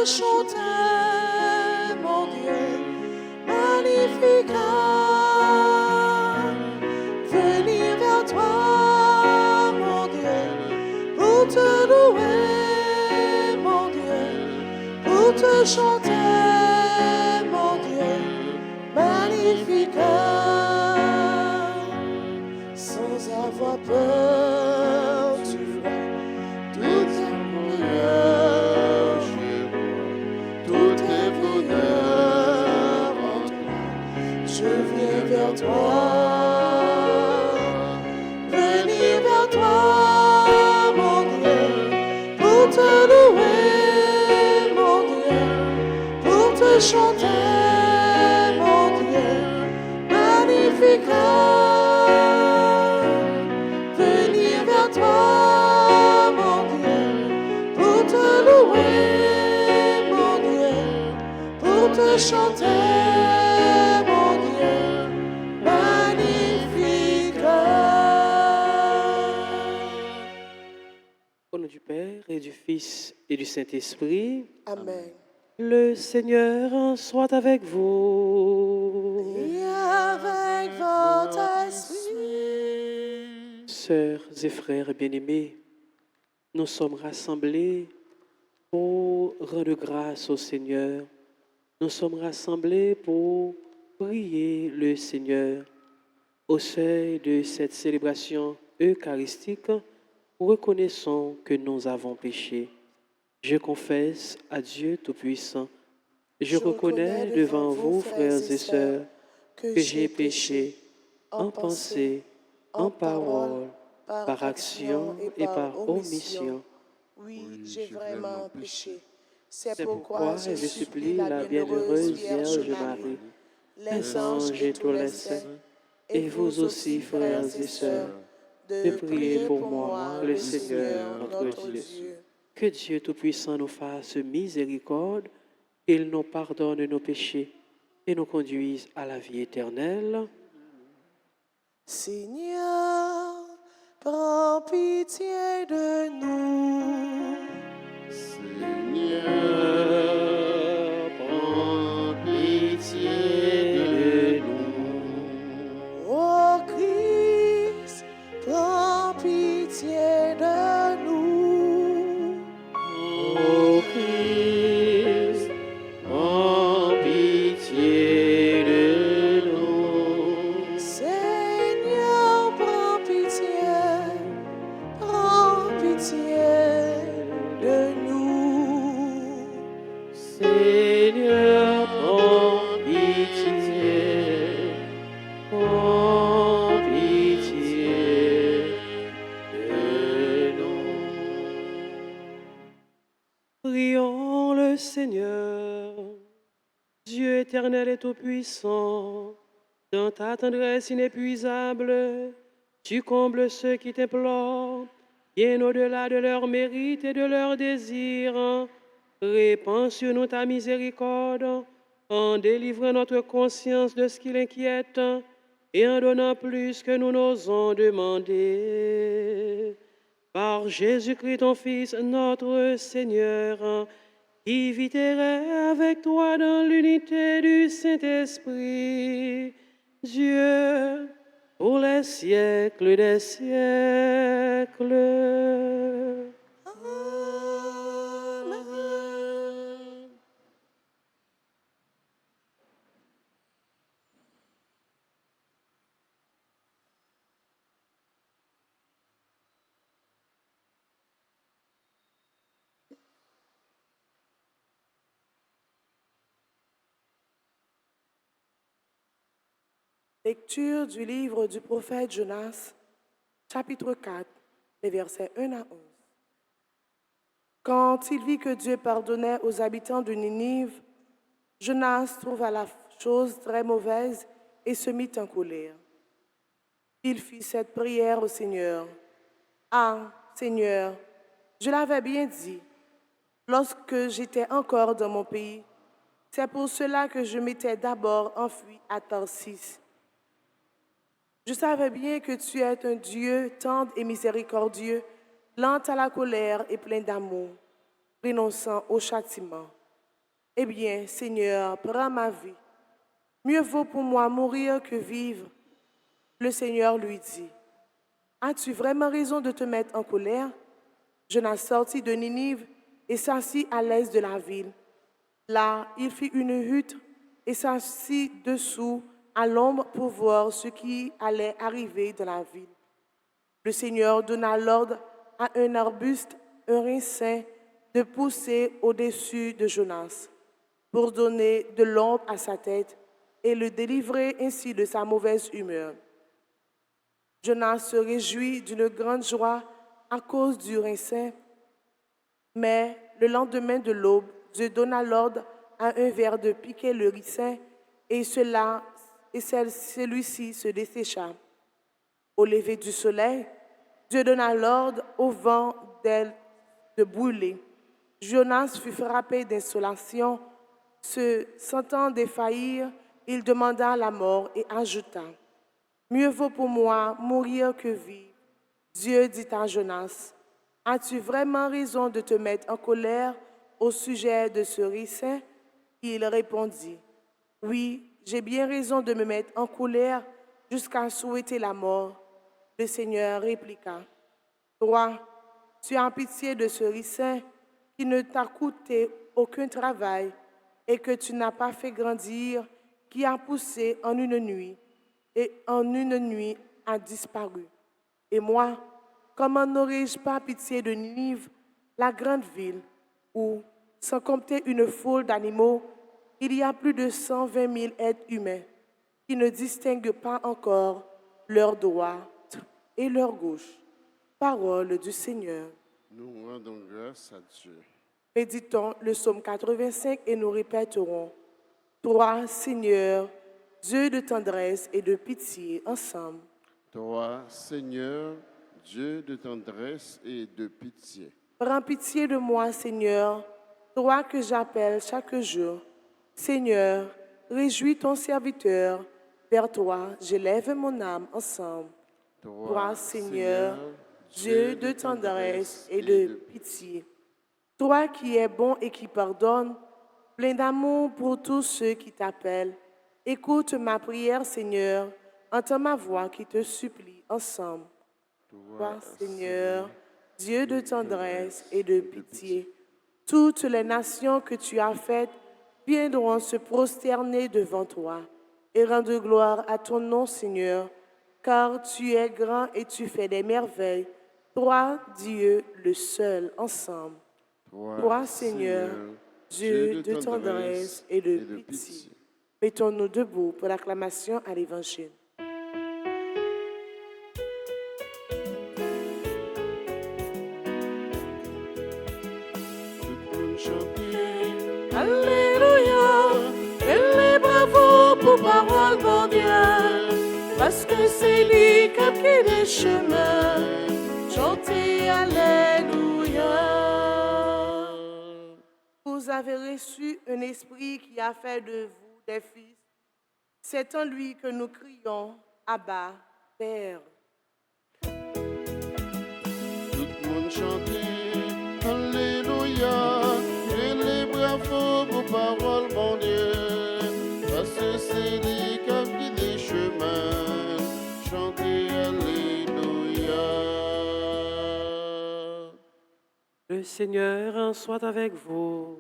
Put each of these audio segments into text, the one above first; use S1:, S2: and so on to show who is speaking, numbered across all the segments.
S1: te chanter, mon Dieu, magnifique. Venir vers toi, mon Dieu, pour te louer, mon Dieu, pour te chanter, mon Dieu, magnifique. Sans avoir peur, tu vois tout est bonheur, tout est bonheur en toi. Je viens vers toi, venir vers toi, mon Dieu, pour te louer, mon Dieu, pour te chanter, mon Dieu, magnifique. Venir vers toi, mon Dieu, pour te louer, mon Dieu, pour te chanter, mon Dieu, magnifique.
S2: Au nom du Père et du Fils et du Saint-Esprit,
S1: Amen.
S2: le Seigneur soit avec vous.
S1: Et avec votre esprit.
S2: Sœurs et frères bien-aimés, nous sommes rassemblés pour rendre grâce au Seigneur. Nous sommes rassemblés pour prier le Seigneur. Au seuil de cette célébration eucharistique, reconnaissons que nous avons péché. Je confesse à Dieu Tout-Puissant. Je reconnais devant vous, frères et sœurs, que j'ai péché en pensée, en parole, par action et par omission.
S1: Oui, j'ai vraiment péché.
S2: C'est pourquoi je supplie la bienheureuse Vierge Marie, les anges et tous les saints, et vous aussi, frères et sœurs, de prier pour moi, le Seigneur notre Dieu. Que Dieu Tout-Puissant nous fasse miséricorde, qu'il nous pardonne nos péchés et nous conduise à la vie éternelle.
S1: Seigneur, prends pitié de nous.
S2: Seigneur, prends pitié de nous.
S1: Ô Christ, prends pitié de nous.
S2: Ô Christ, prends pitié de nous.
S1: Seigneur, prends pitié de nous.
S2: Seigneur, prends pitié de nous. Prions le Seigneur. Dieu éternel et tout-puissant, dans ta tendresse inépuisable, tu combles ceux qui t'implorent, bien au-delà de leurs mérites et de leurs désirs. Répands sur nous ta miséricorde, en délivrant notre conscience de ce qui l'inquiète et en donnant plus que nous n'osons demander. Par Jésus-Christ, ton Fils, notre Seigneur, qui vit et règne avec toi dans l'unité du Saint-Esprit, Dieu, pour les siècles des siècles.
S1: Amen. Lecture du livre du prophète Jonas, chapitre 4, les versets 1 à 11. Quand il vit que Dieu pardonnait aux habitants de Ninive, Jonas trouva la chose très mauvaise et se mit en colère. Il fit cette prière au Seigneur. Ah, Seigneur, je l'avais bien dit, lorsque j'étais encore dans mon pays, c'est pour cela que je m'étais d'abord enfui à Tarsis. Je savais bien que tu es un Dieu tendre et miséricordieux, lent à la colère et plein d'amour, renonçant au châtiment. Eh bien, Seigneur, prends ma vie. Mieux vaut pour moi mourir que vivre. Le Seigneur lui dit, as-tu vraiment raison de te mettre en colère? Jonas sortit de Ninive et s'assit à l'est de la ville. Là, il fit une hutte et s'assit dessous à l'ombre pour voir ce qui allait arriver dans la ville. Le Seigneur donna l'ordre à un arbuste, un ricin, de pousser au-dessus de Jonas pour donner de l'ombre à sa tête et le délivrer ainsi de sa mauvaise humeur. Jonas se réjouit d'une grande joie à cause du ricin, mais le lendemain de l'aube, Dieu donna l'ordre à un ver de piquer le ricin et celui-ci se dessécha. Au lever du soleil, Dieu donna l'ordre au vent d'elle de brûler. Jonas fut frappé d'insolation. Se sentant défaillir, il demanda la mort et ajouta, mieux vaut pour moi mourir que vivre. Dieu dit à Jonas, as-tu vraiment raison de te mettre en colère au sujet de ce ricin? Il répondit, oui, j'ai bien raison de me mettre en colère jusqu'à souhaiter la mort. Le Seigneur répliqua, toi, tu as pitié de ce ricin qui ne t'a coûté aucun travail et que tu n'as pas fait grandir, qui a poussé en une nuit et en une nuit a disparu. Et moi, comment n'aurais-je pas pitié de Ninive, la grande ville, où, sans compter une foule d'animaux, il y a plus de 120 000 êtres humains qui ne distinguent pas encore leur droite et leur gauche. Parole du Seigneur.
S3: Nous rendons grâce à Dieu.
S1: Méditons le psaume 85 et nous répéterons, toi, Seigneur, Dieu de tendresse et de pitié, ensemble.
S3: Toi, Seigneur, Dieu de tendresse et de pitié.
S1: Prends pitié de moi, Seigneur, toi que j'appelle chaque jour. Seigneur, réjouis ton serviteur. Vers toi, j'élève mon âme ensemble. Toi, Seigneur, Dieu de tendresse et de pitié. Toi qui es bon et qui pardonne, plein d'amour pour tous ceux qui t'appellent. Écoute ma prière, Seigneur, entends ma voix qui te supplie ensemble. Toi, Seigneur, Dieu de tendresse et de pitié. Toutes les nations que tu as faites viendront se prosterner devant toi et rendre gloire à ton nom, Seigneur, car tu es grand et tu fais des merveilles. Toi, Dieu, le seul, ensemble. Toi, Seigneur, Dieu de tendresse et de pitié. Mettons-nous debout pour l'acclamation à l'Évangile.
S3: Tout le monde chante.
S1: Alléluia, et les bravos pour parole, mon Dieu, parce que c'est lui qui a pris les chemins. Chantez Alléluia. Vous avez reçu un esprit qui a fait de vous des fils. C'est en lui que nous crions, Abba, Père.
S3: Tout le monde chante. Alléluia. Et les bravos pour parole, mon Dieu. Parce que c'est lui qui a pris les chemins. Chantez Alléluia.
S2: Le Seigneur soit avec vous.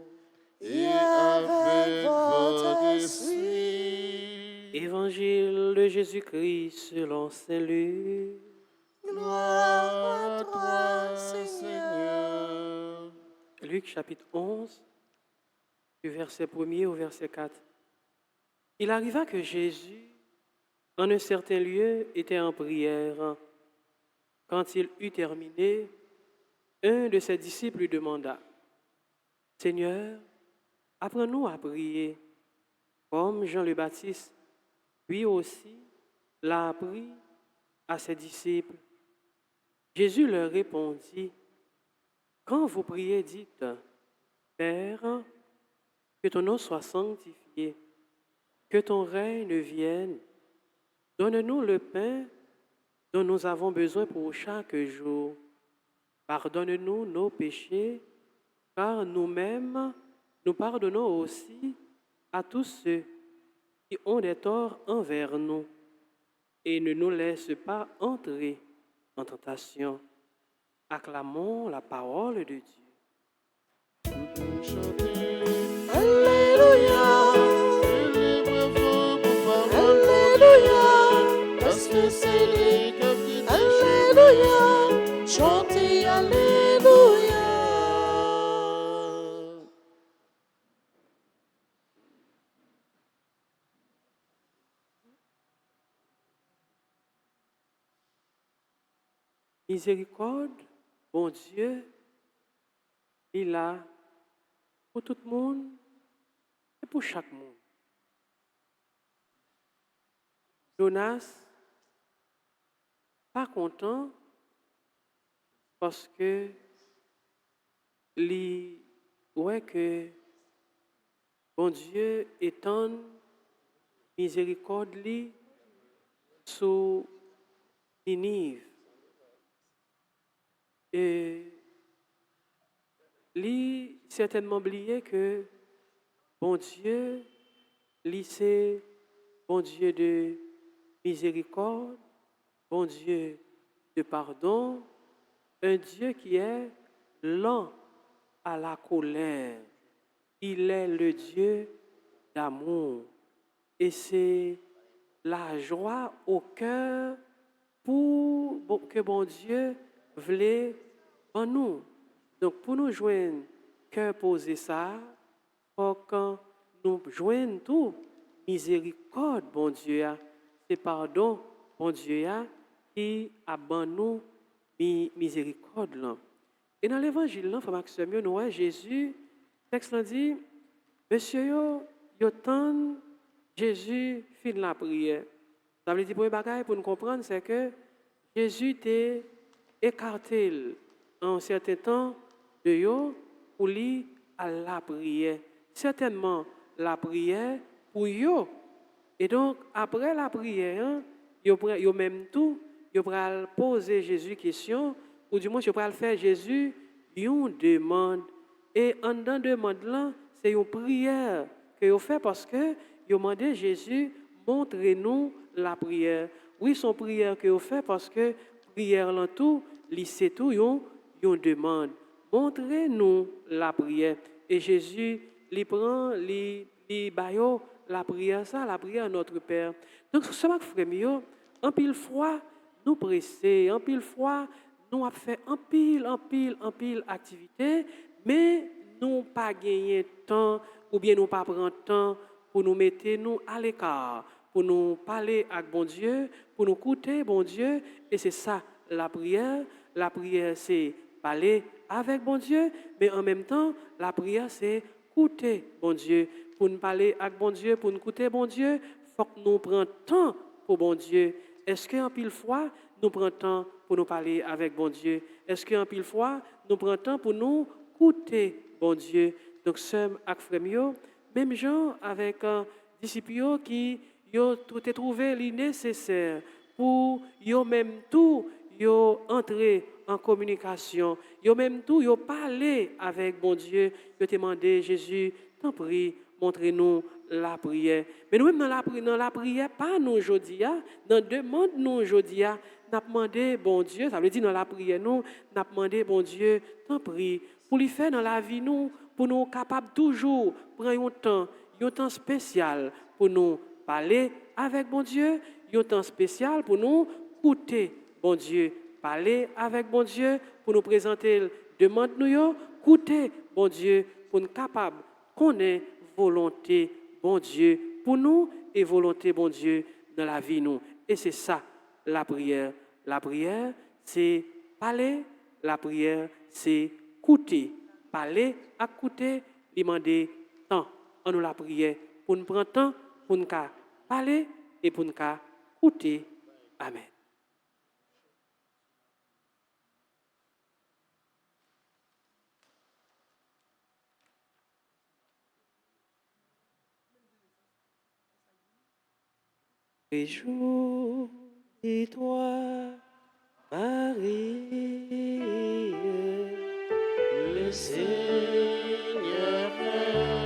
S3: Et avec votre esprit.
S2: Évangile de Jésus-Christ selon Saint Luc.
S3: Gloire à toi, Seigneur.
S2: Luc chapitre 11, du verset 1er au verset 4. Il arriva que Jésus, en un certain lieu, était en prière. Quand il eut terminé, un de ses disciples lui demanda, « Seigneur, apprends-nous à prier, comme Jean le Baptiste, lui aussi, l'a appris à ses disciples. » Jésus leur répondit, « Quand vous priez, dites, « Père, que ton nom soit sanctifié, que ton règne vienne. Donne-nous le pain dont nous avons besoin pour chaque jour. Pardonne-nous nos péchés, car nous-mêmes, nous pardonnons aussi à tous ceux qui ont des torts envers nous et ne nous laisse pas entrer en tentation. Acclamons la parole de Dieu.
S3: Chantez,
S1: Alléluia,
S3: les bravos pour parole, mon
S1: Alléluia,
S3: Dieu, parce que c'est lui qui a guidé le
S1: Alléluia, chantez Alléluia.
S2: Miséricorde, bon Dieu, il est là pour tout le monde et pour chaque monde. Jonas, pas content parce que ouais que bon Dieu étend miséricorde li sur Ninive. Et lui certainement oublié que bon Dieu, lui c'est bon Dieu de miséricorde, bon Dieu de pardon, un Dieu qui est lent à la colère. Il est le Dieu d'amour. Et c'est la joie au cœur pour que bon Dieu voulait en nous. Donc pour nous joindre cœur posé ça, pour quand nous joignons tout, miséricorde, bon Dieu, c'est pardon, bon Dieu, qui abandonne nous miséricorde. Là. Et dans l'évangile, là, frère Maxime, nous voyons Jésus, le texte dit, monsieur, yo tend Jésus fin la prière. Ça veut dire, pour pour nous comprendre, c'est que Jésus t'a écarté en certain temps de yo pour lui à la prière. Certainement, la prière pour yo. Et donc, après la prière, hein, yo même tout, yo pral poser Jésus question, ou du moins, yo pral faire Jésus une demande. Et en dans demande là, c'est une prière que yo fait parce que yo demandé Jésus, montrez-nous la prière. Oui, son prière que yo fait parce que prière là tout, li c'est tout yon demande. Montrez-nous la prière. Et Jésus, il prend, il baille la prière, ça, la prière à notre Père. Donc, ce que frère, en pile fois, nous presser, en pile fois, nous avons fait en pile activité, mais nous pas gagné temps, ou bien nous pas prendre temps pour nous mettre nous à l'écart, pour nous parler avec bon Dieu, pour nous écouter bon Dieu, et c'est ça la prière. La prière, c'est parler avec bon Dieu, mais en même temps, la prière, c'est écouter bon Dieu. Pour nous parler avec bon Dieu, pour nous écouter bon Dieu, il faut que nous prenions temps pour bon Dieu. Est-ce qu'en pile fois, nous prenons temps pour nous parler avec bon Dieu? Est-ce qu'en pile fois, nous prenons temps pour nous écouter bon Dieu? Donc, seul avec frère, même gens avec un disciple qui ont tout trouvé le nécessaire pour yo même tout yo entrer en communication, yo même tout yo parler avec bon Dieu, yo demandé Jésus, t'en prie, montrez-nous la prière. Mais nous même dans la prière pas nous aujourd'hui, dans demande nous aujourd'hui, n'a demandé bon Dieu, ça veut dire dans la prière nous n'a demandé bon Dieu, t'en prie, pour lui faire dans la vie nous, pour nous capables toujours prendre un temps spécial pour nous parler avec bon Dieu, un temps spécial pour nous écouter bon Dieu, parler avec bon Dieu, pour nous présenter demande nous, écouter bon Dieu, pour nous capables connaître volonté bon Dieu pour nous et volonté bon Dieu dans la vie nous. Et c'est ça la prière. La prière, c'est parler, la prière, c'est écouter. Parler, écouter, demander temps. On nous la prière pour nous prendre temps, pour nous parler et pour nous écouter. Amen. Réjouis-toi, Marie, le
S3: Seigneur est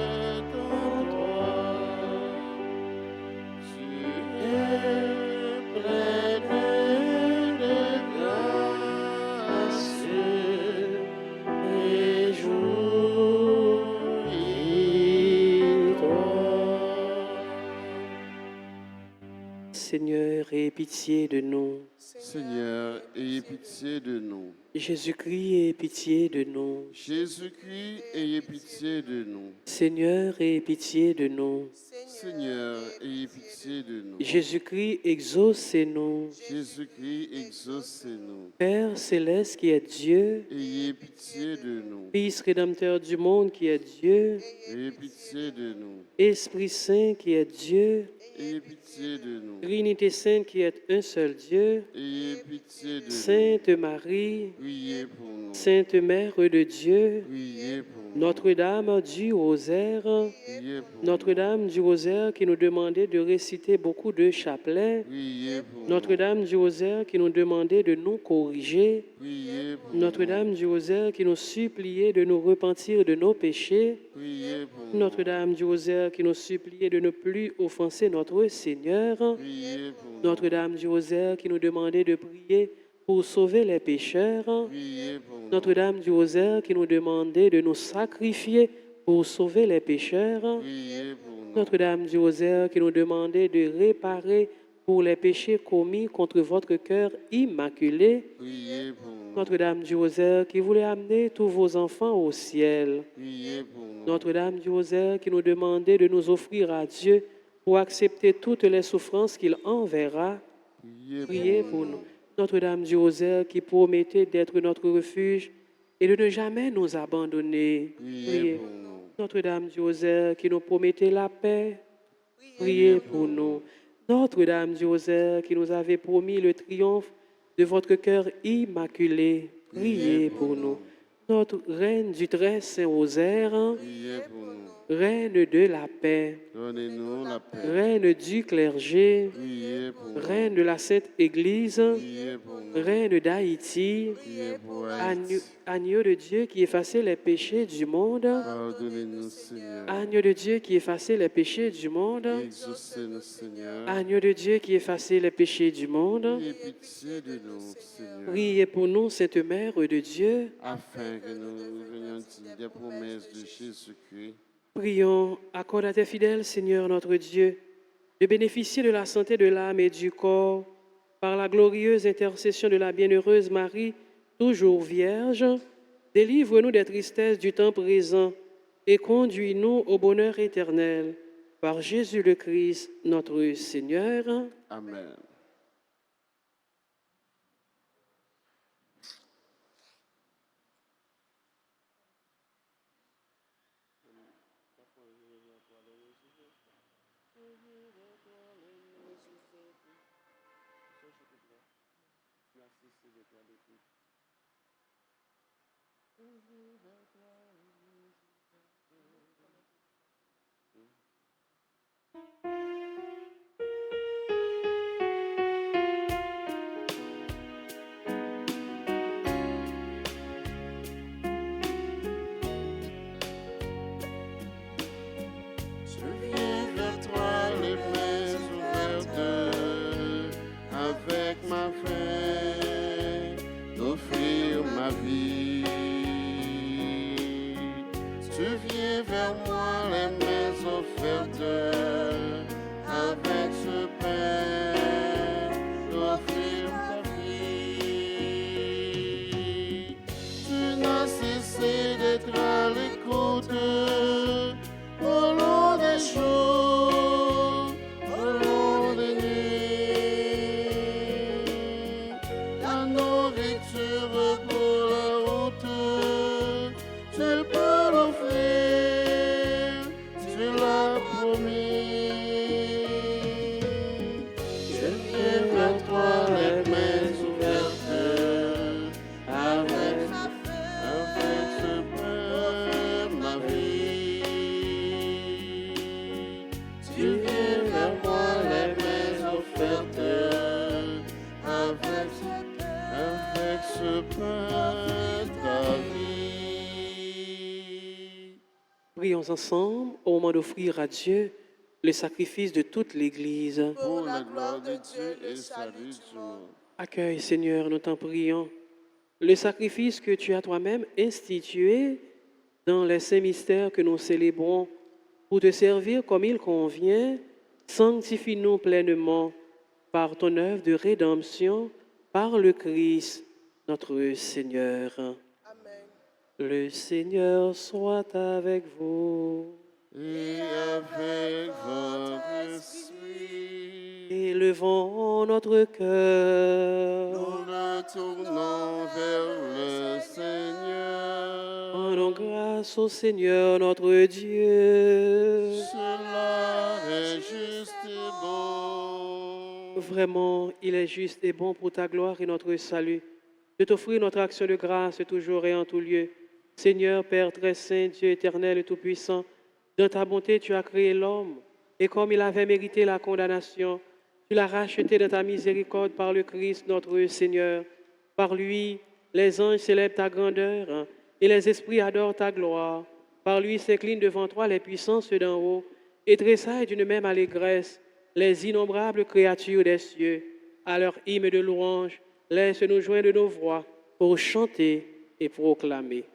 S2: Seigneur, aie pitié de nous.
S3: Seigneur, ayez pitié de nous.
S2: Jésus-Christ, aie pitié de nous.
S3: Jésus-Christ, ayez pitié de nous.
S2: Seigneur, aie pitié de nous.
S3: Seigneur, ayez pitié de nous.
S2: Jésus-Christ, exaucez-nous.
S3: Jésus-Christ, exaucez-nous.
S2: Père céleste qui est Dieu,
S3: Ayez pitié de nous.
S2: Fils rédempteur du monde qui est Dieu,
S3: Ayez pitié de nous.
S2: Esprit Saint qui est Dieu,
S3: Ayez pitié de nous.
S2: Trinité Sainte qui est un seul Dieu,
S3: Ayez pitié de nous.
S2: Sainte Marie,
S3: Priez pour nous.
S2: Sainte Mère de Dieu,
S3: Priez pour nous.
S2: Notre-Dame du Rosaire,
S3: Priez pour nous.
S2: Notre-Dame du Rosaire qui nous demandait de réciter beaucoup de chapelets,
S3: Priez pour nous.
S2: Notre-Dame du Rosaire qui nous demandait de nous corriger,
S3: Priez pour nous.
S2: Notre-Dame du Rosaire qui nous suppliait de nous repentir de nos péchés,
S3: Priez pour nous.
S2: Notre-Dame du Rosaire qui nous suppliait de ne plus offenser notre Seigneur,
S3: Priez pour nous.
S2: Notre-Dame du Rosaire qui nous demandait de prier pour sauver les pécheurs,
S3: Priez pour nous.
S2: Notre-Dame du Rosaire qui nous demandait de nous sacrifier pour sauver les pécheurs,
S3: Priez pour nous.
S2: Notre-Dame du Rosaire qui nous demandait de réparer pour les péchés commis contre votre cœur immaculé,
S3: Priez pour nous.
S2: Notre-Dame du Rosaire qui voulait amener tous vos enfants au ciel,
S3: Priez pour nous.
S2: Notre-Dame du Rosaire qui nous demandait de nous offrir à Dieu pour accepter toutes les souffrances qu'il enverra, priez pour nous. Notre-Dame du Rosaire qui promettait d'être notre refuge et de ne jamais nous abandonner,
S3: Priez pour nous.
S2: Notre-Dame du Rosaire qui nous promettait la paix, priez pour nous. Notre-Dame du Rosaire qui nous avait promis le triomphe de votre cœur immaculé, priez pour nous. Notre Reine du très saint Rosaire,
S3: Priez pour nous.
S2: Reine de la paix,
S3: Donnez-nous la paix.
S2: Reine du clergé,
S3: Priez pour nous.
S2: Reine de la Sainte Église,
S3: Priez pour nous.
S2: Reine d'Haïti,
S3: Priez pour
S2: agneau,
S3: Haïti.
S2: agneau de Dieu qui effaçait les péchés du monde,
S3: Pardonnez-nous, Seigneur.
S2: agneau de Dieu qui effaçait les péchés du monde,
S3: Exaucez-nous, Seigneur.
S2: agneau de Dieu qui effaçait les péchés du monde.
S3: Ayez pitié de nous, Seigneur.
S2: Priez pour nous, Sainte Mère de Dieu.
S3: Afin que nous venions dignes des promesses de Jésus-Christ.
S2: Prions, accorde à tes fidèles, Seigneur notre Dieu, de bénéficier de la santé de l'âme et du corps par la glorieuse intercession de la bienheureuse Marie, toujours Vierge. Délivre-nous des tristesses du temps présent et conduis-nous au bonheur éternel. Par Jésus le Christ, notre Seigneur.
S3: Amen. Je viens vers toi les mains ouvertes, avec ma faim, d'offrir ma vie. Tu viens vers moi les mains offertes, avec ce pain, d'offrir ma vie. Tu n'as cessé d'être à l'écoute. Au long des jours, au long des nuits, la nourriture pour la route, tu peux l'offrir, tu l'as promis. Je viens vers toi les mains ouvertes, avec ce pain, ma vie. Tu viens vers moi les mains offertes, avec ce pain, ta vie.
S2: Prions ensemble au moment d'offrir à Dieu le sacrifice de toute l'Église.
S3: Pour la gloire de Dieu et salut du monde.
S2: Accueille, Seigneur, nous t'en prions, le sacrifice que tu as toi-même institué dans les saints mystères que nous célébrons pour te servir comme il convient. Sanctifie-nous pleinement par ton œuvre de rédemption, par le Christ, notre Seigneur.
S1: Amen.
S2: Le Seigneur soit avec vous.
S3: Et avec votre esprit,
S2: Élevons notre cœur.
S3: nous le tournons vers le Seigneur.
S2: Rendons grâce au Seigneur notre Dieu.
S3: Cela est juste et bon.
S2: Vraiment, il est juste et bon pour ta gloire et notre salut de t'offrir notre action de grâce toujours et en tout lieu. Seigneur, Père très saint, Dieu éternel et tout-puissant, dans ta bonté, tu as créé l'homme, et comme il avait mérité la condamnation, tu l'as racheté de ta miséricorde par le Christ, notre Seigneur. Par lui, les anges célèbrent ta grandeur, et les esprits adorent ta gloire. Par lui s'inclinent devant toi les puissances d'en haut, et tressaillent d'une même allégresse les innombrables créatures des cieux. À leur hymne de louange, laisse-nous joindre nos voix pour chanter et proclamer.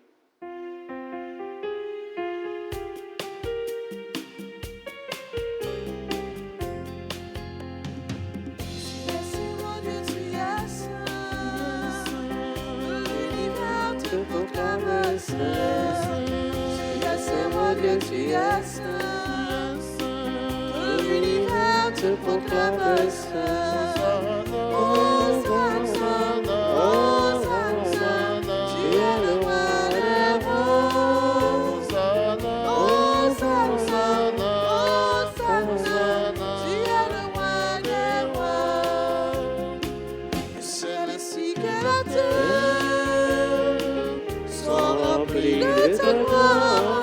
S1: Tu es saint, tout l'univers te proclame saint. Hosanna, Hosanna, tu es le roi des rois. Hosanna, Hosanna, tu es le roi des rois. Le ciel ainsi que la terre sont remplis de ta gloire.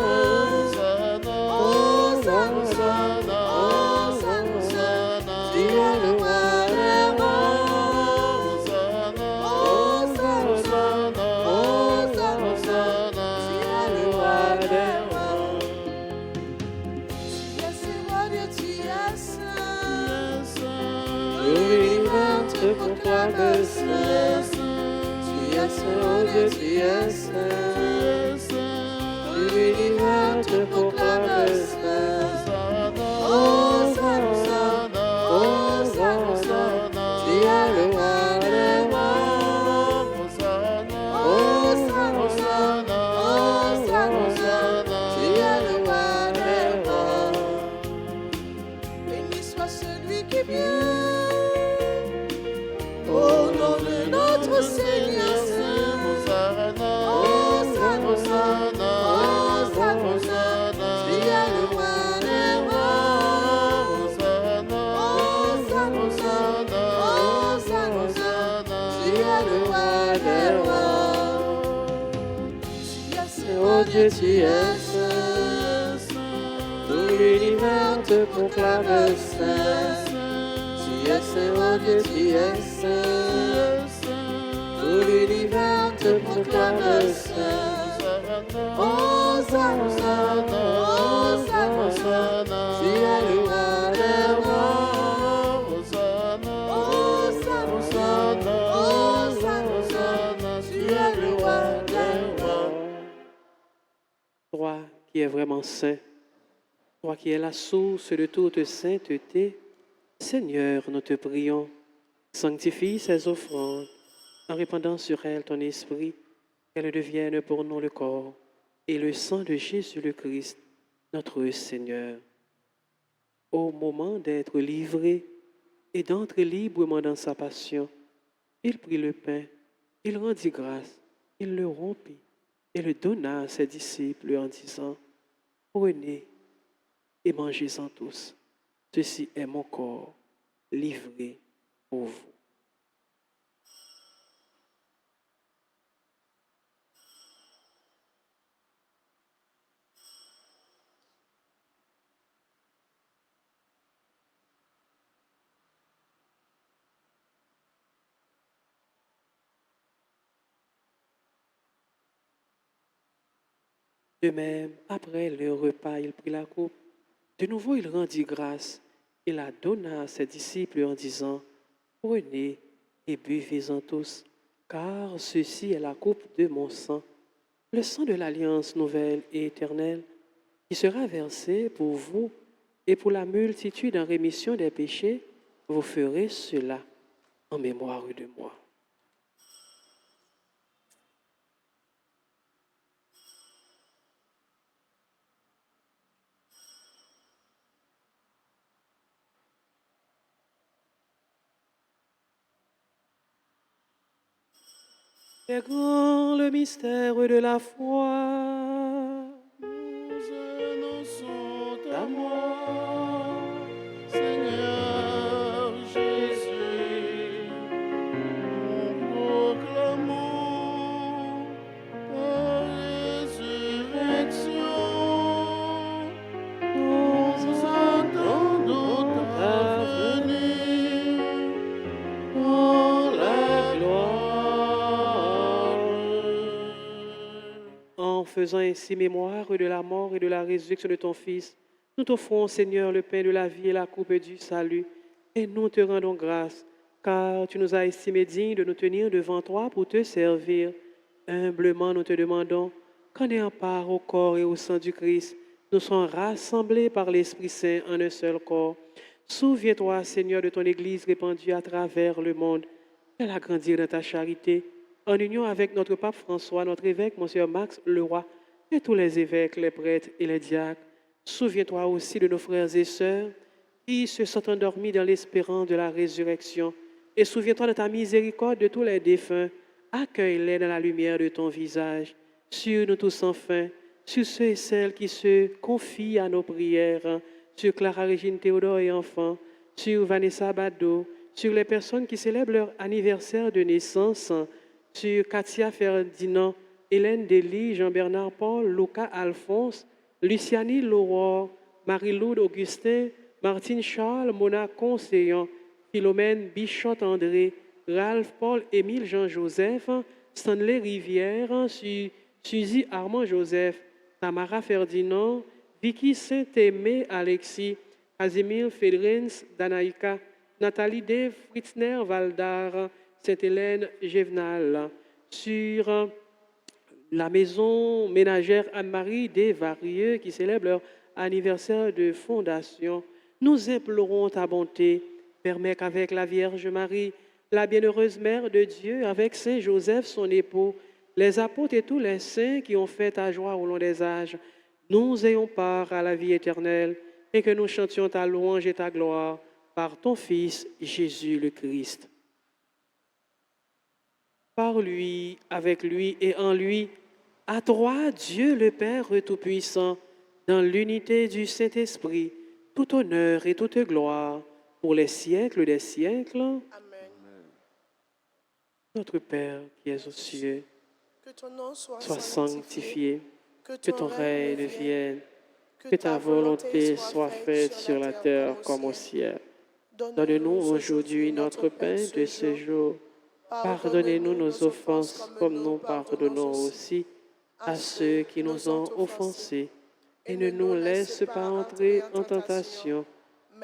S1: Proclame saint, tu es saint, oh Dieu, tu es saint, tout l'univers te proclame saint. Hosanna, Hosanna, tu es le roi des rois. Hosanna, Hosanna, tu es le roi des rois. Béni soit celui qui vient. Au nom de notre Seigneur Saint, Hosanna, Hosanna, Hosanna, tu es le roi des rois. Hosanna, Hosanna, tu es le roi des rois. Tu es saint, oh Dieu, tu es saint, tout l'univers te proclame saint. Tu es saint, oh Dieu, tu es saint, tout l'univers te proclame saint. Hosanna, Hosanna, tu es le roi des rois. Hosanna, tu es le roi des rois.
S2: Toi qui es vraiment saint, toi qui es la source de toute sainteté, Seigneur, nous te prions, sanctifie ces offrandes en répandant sur elles ton esprit, qu'elles deviennent pour nous le corps et le sang de Jésus le Christ, notre Seigneur. Au moment d'être livré et d'entrer librement dans sa passion, il prit le pain, il rendit grâce, il le rompit et le donna à ses disciples en disant, « Prenez et mangez-en tous. Ceci est mon corps livré pour vous. » De même, après le repas, il prit la coupe. De nouveau, il rendit grâce et la donna à ses disciples en disant, « Prenez et buvez-en tous, car ceci est la coupe de mon sang, le sang de l'alliance nouvelle et éternelle, qui sera versé pour vous et pour la multitude en rémission des péchés. vous ferez cela en mémoire de moi. C'est grand le mystère de la foi.
S3: Nous annonçons ta
S2: D'amour.
S3: mort, Seigneur Jésus. Nous proclamons ta résurrection. Nous attendons ta venue dans la gloire.
S2: En faisant ainsi mémoire de la mort et de la résurrection de ton Fils, nous t'offrons, Seigneur, le pain de la vie et la coupe du salut, et nous te rendons grâce, car tu nous as estimés dignes de nous tenir devant toi pour te servir. Humblement, nous te demandons qu'en ayant part au corps et au sang du Christ, nous soyons rassemblés par l'Esprit Saint en un seul corps. Souviens-toi, Seigneur, de ton Église répandue à travers le monde. Fais-la grandir dans ta charité, en union avec notre pape François, notre évêque, Monseigneur Max Leroy, et tous les évêques, les prêtres et les diacres. Souviens-toi aussi de nos frères et sœurs qui se sont endormis dans l'espérance de la résurrection. Et souviens-toi de ta miséricorde de tous les défunts. Accueille-les dans la lumière de ton visage. Sur nous tous enfin, sur ceux et celles qui se confient à nos prières, sur Clara Régine Théodore et enfants, sur Vanessa Bado, sur les personnes qui célèbrent leur anniversaire de naissance, sur Katia Ferdinand, Hélène Dely, Jean-Bernard Paul, Lucas Alphonse, Luciani Laurent, Marie-Loude Augustin, Martine Charles, Mona Conseillant, Philomène Bichot André, Ralph Paul Émile Jean-Joseph, Stanley Rivière, Suzy Armand Joseph, Tamara Ferdinand, Vicky Saint-Aimé Alexis, Casimir Fedrens Danaïka, Nathalie Dave Fritzner Valdar, Sainte-Hélène Gévenal, sur la maison ménagère Anne-Marie Desvarieux qui célèbre leur anniversaire de fondation. Nous implorons ta bonté. Permets qu'avec la Vierge Marie, la bienheureuse Mère de Dieu, avec Saint Joseph, son époux, les apôtres et tous les saints qui ont fait ta joie au long des âges, nous ayons part à la vie éternelle et que nous chantions ta louange et ta gloire par ton Fils Jésus le Christ. Par lui, avec lui et en lui, à toi, Dieu le Père Tout-Puissant, dans l'unité du Saint-Esprit, tout honneur et toute gloire pour les siècles des siècles.
S1: Amen.
S2: Notre Père qui es aux cieux,
S1: Que ton nom soit
S2: sois
S1: sanctifié,
S2: sanctifié, que ton règne vienne, que ta volonté soit faite sur la terre comme au ciel. Donne-nous aujourd'hui notre pain de ce jour. Pardonnez-nous nos offenses comme nous pardonnons aussi à ceux qui nous ont offensés. Et ne nous laisse pas entrer en tentation,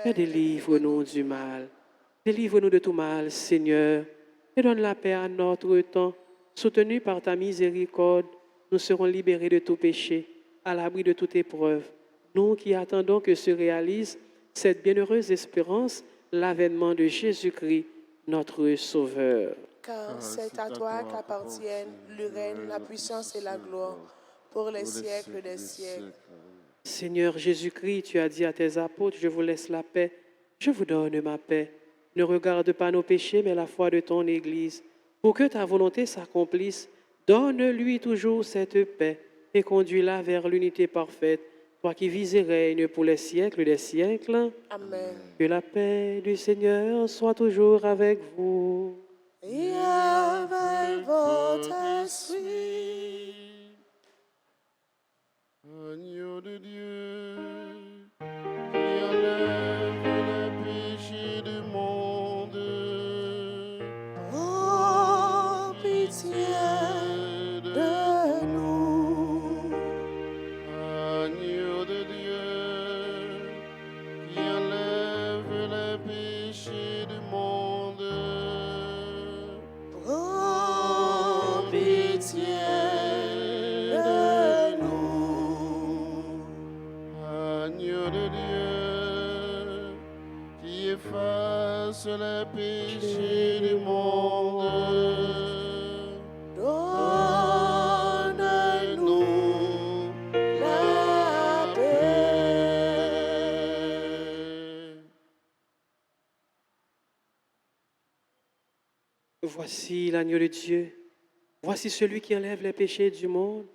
S2: mais délivre-nous du mal. Délivre-nous de tout mal, Seigneur, et donne la paix à notre temps. Soutenus par ta miséricorde, nous serons libérés de tout péché, à l'abri de toute épreuve. Nous qui attendons que se réalise cette bienheureuse espérance, l'avènement de Jésus-Christ, notre Sauveur.
S1: Car c'est à toi qu'appartiennent le règne, la puissance et la gloire pour les siècles des siècles.
S2: Seigneur Jésus-Christ, tu as dit à tes apôtres, je vous laisse la paix, je vous donne ma paix. Ne regarde pas nos péchés, mais la foi de ton Église. Pour que ta volonté s'accomplisse, donne-lui toujours cette paix et conduis-la vers l'unité parfaite, toi qui vis et règnes pour les siècles des siècles.
S1: Amen.
S2: Que la paix du Seigneur soit toujours avec vous.
S1: Et avec votre esprit.
S3: Agneau de Dieu, qui enlève les péchés du monde,
S1: Oh, pitié de nous.
S3: Agneau de Dieu, qui enlève les péchés du monde,
S1: Oh, pitié
S3: efface les péchés du monde. Donne-nous
S1: la
S3: paix.
S2: Voici l'agneau de Dieu. Voici celui qui enlève les péchés du monde.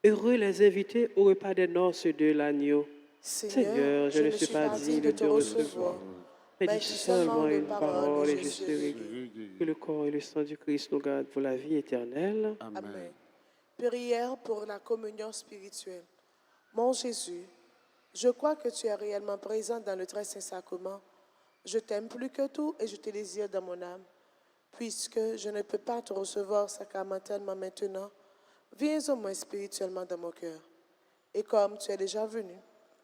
S2: Heureux les invités au repas des noces de l'agneau. Seigneur, je ne suis pas digne de te recevoir. Mais dis seulement une parole et je serai guéri. Que le corps et le sang du Christ nous gardent pour la vie éternelle.
S1: Amen. Prière pour la communion spirituelle. Mon Jésus, je crois que tu es réellement présent dans le très saint sacrement. Je t'aime plus que tout et je te désire dans mon âme. Puisque je ne peux pas te recevoir sacramentellement maintenant, viens au moins spirituellement dans mon cœur. Et comme tu es déjà venu,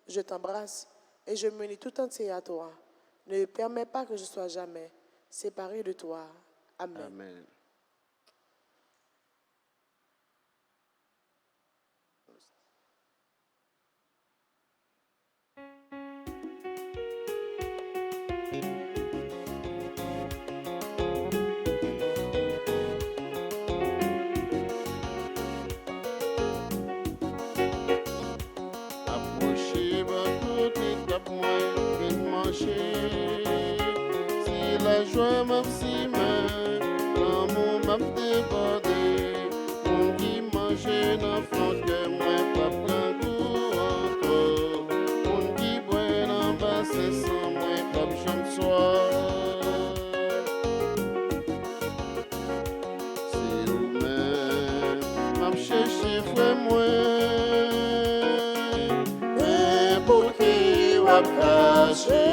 S1: je t'embrasse et je me lie tout entier à toi. Ne permets pas que je sois jamais séparé de toi. Amen.
S3: Amen. La joie m'a si mal, l'amour m'a débordé. On qui mangeait dans le que moi pas plein goût encore. On qui boit dans bas c'est sans moi pas j'aime soir. C'est vous-même m'a cherché frère moi. Mais pour qui va cacher?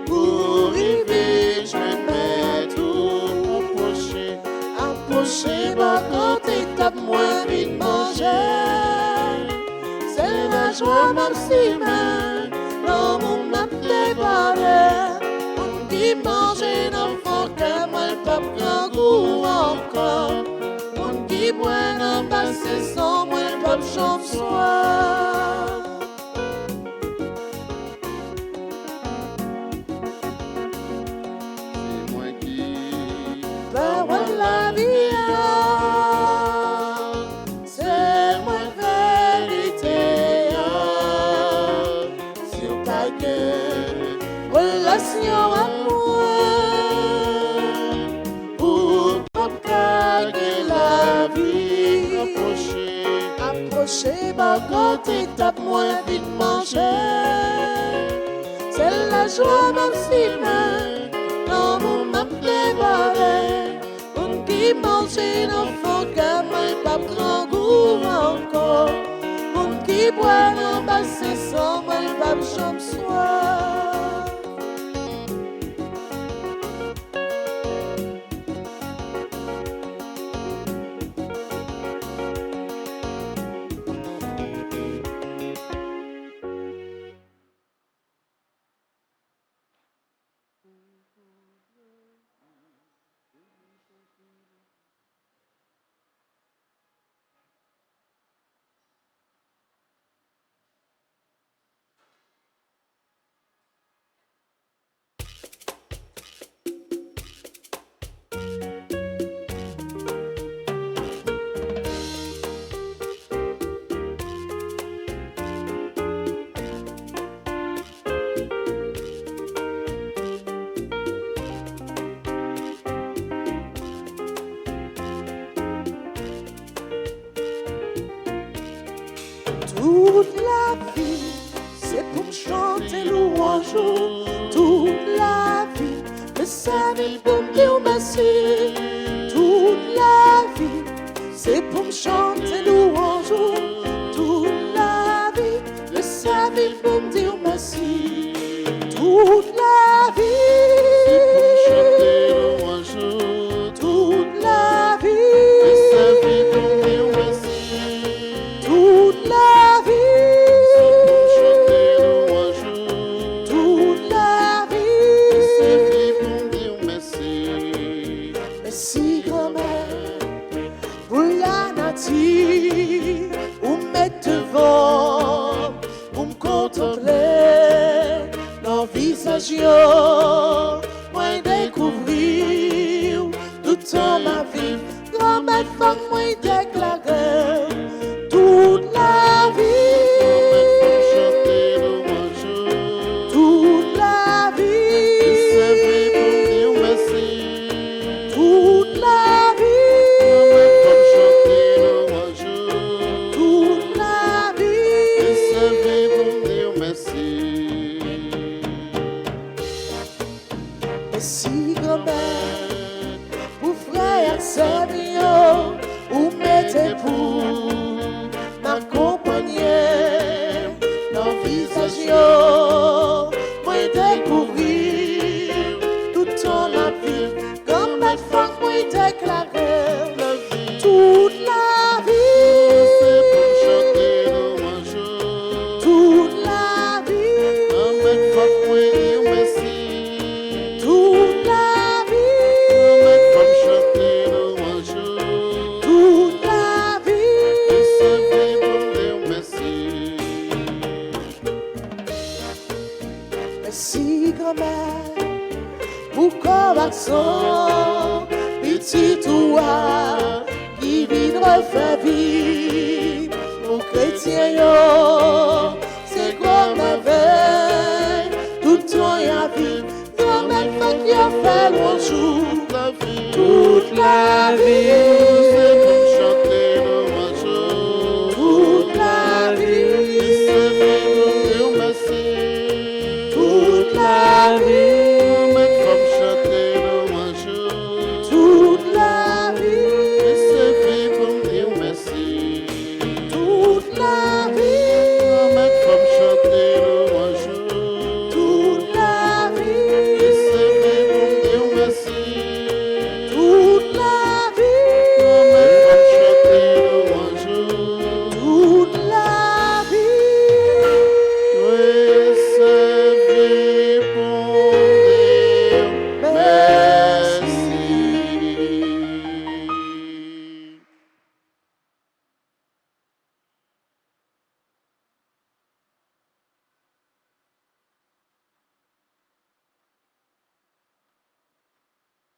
S3: Pour arriver, je vais mettre approcher ma grande étape, moins vite manger. C'est la joie, même si même l'amour m'a débordé. On dit manger d'enfant que moi, pas grand goût encore. On dit boire dans passer sans moi, pas j'en soir. La vie, c'est moi vérité. Si on t'a que relation à moi, pour pas gagner la vie, approcher ma grande étape, moins vite manger. C'est la joie, même si même l'amour m'a débordé. Qui mange d'enfant que moi pas grand goût encore. On qui boit dans bassin sans moi pas j'aime soir. Toute la vie, c'est pour chanter louange. Toute la vie, me servir pour me dire merci. Toute la vie, c'est pour me chanter louange. Toute la vie, me servir pour me dire merci. Toute la vie, toute la vie, me servir pour me dire merci. Toute la merci grand-mère pour la nature, ou mettre devant Pour frère, c'est mieux, ou mettez pour m'accompagner dans le visage, moi découvrir tout ton vie, comme ma femme, moi déclarer toute la vie, toute la vie, toute la vie, toute la vie. Merci grand-mère pour combattant petit toi qui vivre fait vivre mon chrétien yo c'est comme la veille tout temps y a vie comme elle fait qui a fait le jour toute la vie toute la vie toute la vie toute la vie toute la vie toute la vie toute la vie toute la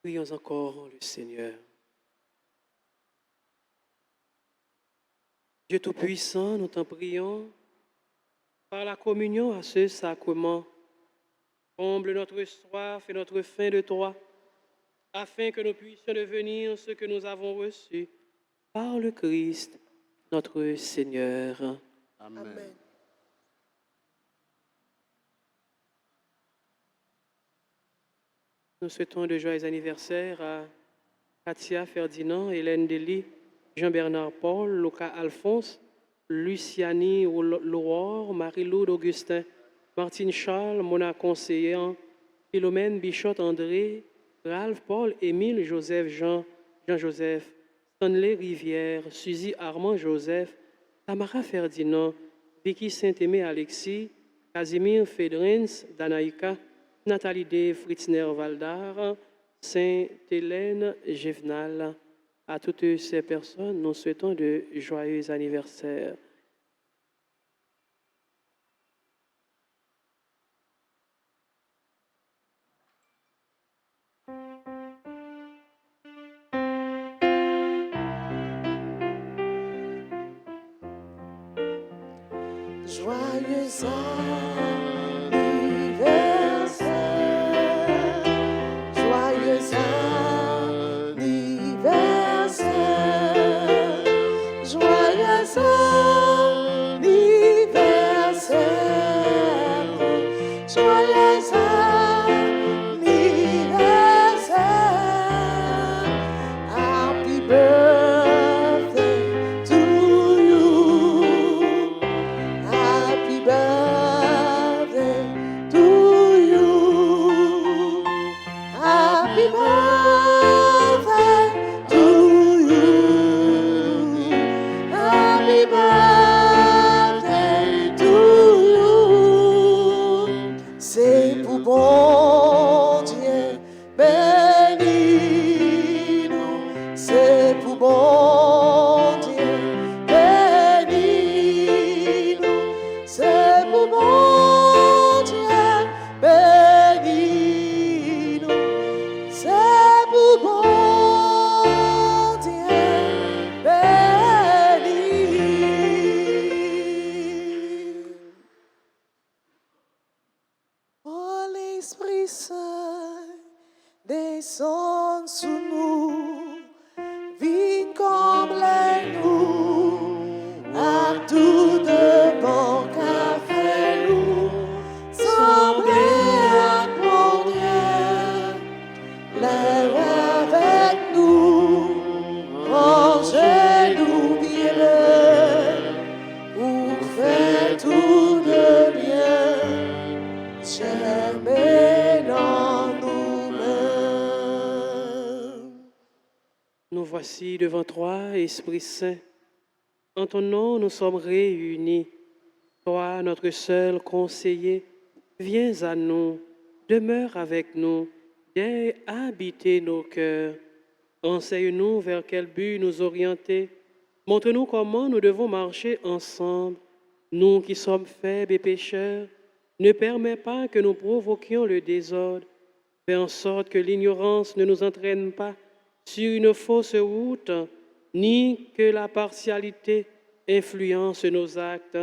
S2: Prions encore le Seigneur. Dieu Tout-Puissant, nous t'en prions, par la communion à ce sacrement, comble notre soif et notre faim de toi, afin que nous puissions devenir ce que nous avons reçu par le Christ, notre Seigneur.
S3: Amen.
S2: Nous souhaitons de joyeux anniversaires à Katia Ferdinand, Hélène Dely, Jean-Bernard Paul, Luca Alphonse, Luciani Laurore, Marie-Lou Augustin, Martine Charles, Mona Conseillant, Philomène Bichotte André, Ralph Paul, Émile Joseph Jean-Joseph, Stanley Rivière, Suzy Armand Joseph, Tamara Ferdinand, Vicky Saint-Aimé Alexis, Casimir Fédrins, Danaïka, Nathalie D. Fritzner Valdar, Sainte-Hélène Gévenal. À toutes ces personnes, nous souhaitons de joyeux anniversaires.
S3: Joyeux anniversaire, joyeux anniversaire, joyeux anniversaire, joyeux anniversaire, happy birthday to you. Happy birthday to you. Happy birthday to you. Happy birthday to you. C'est pour bon Dieu béni nous. C'est pour bon Dieu béni nous. C'est pour bon Dieu béni nous. C'est pour bon Dieu béni. Oh l'Esprit Saint descend sur nous, vite comble-nous, à tout de bon café nous, semblez à mon Dieu. avec nous, mangez-nous bien, pour faire tout de bien, j'aime dans nous-mêmes.
S2: Nous voici devant toi, Esprit Saint. En ton nom, nous sommes réunis. Toi, notre seul conseiller, viens à nous, demeure avec nous, viens habiter nos cœurs. Enseigne-nous vers quel but nous orienter. Montre-nous comment nous devons marcher ensemble. Nous qui sommes faibles et pécheurs, ne permets pas que nous provoquions le désordre. Fais en sorte que l'ignorance ne nous entraîne pas sur une fausse route, ni que la partialité influence nos actes,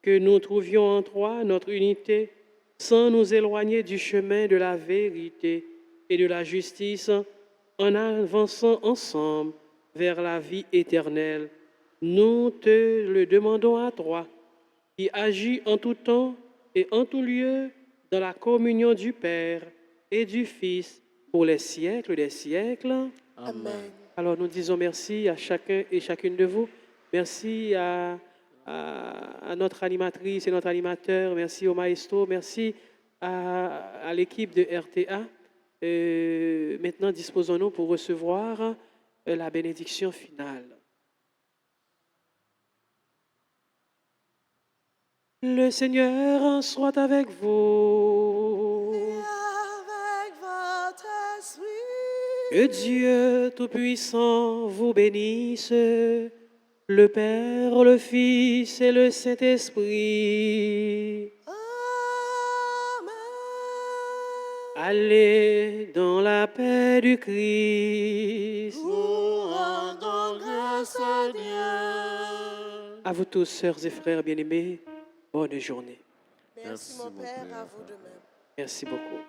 S2: que nous trouvions en toi notre unité, sans nous éloigner du chemin de la vérité et de la justice, en avançant ensemble vers la vie éternelle. Nous te le demandons à toi, qui agis en tout temps et en tout lieu dans la communion du Père et du Fils pour les siècles des siècles.
S3: Amen.
S2: Alors nous disons merci à chacun et chacune de vous. Merci à notre animatrice et notre animateur. Merci au maestro. Merci à l'équipe de RTA. Maintenant, disposons-nous pour recevoir la bénédiction finale. Le Seigneur soit avec vous.
S3: Avec votre esprit,
S2: Que Dieu Tout-Puissant vous bénisse, le Père, le Fils et le Saint-Esprit.
S3: Amen.
S2: Allez dans la paix du Christ.
S3: Nous rendons grâce à Dieu.
S2: À vous tous, sœurs et frères bien-aimés, bonne journée.
S3: Merci mon Père, à vous de même.
S2: Merci beaucoup.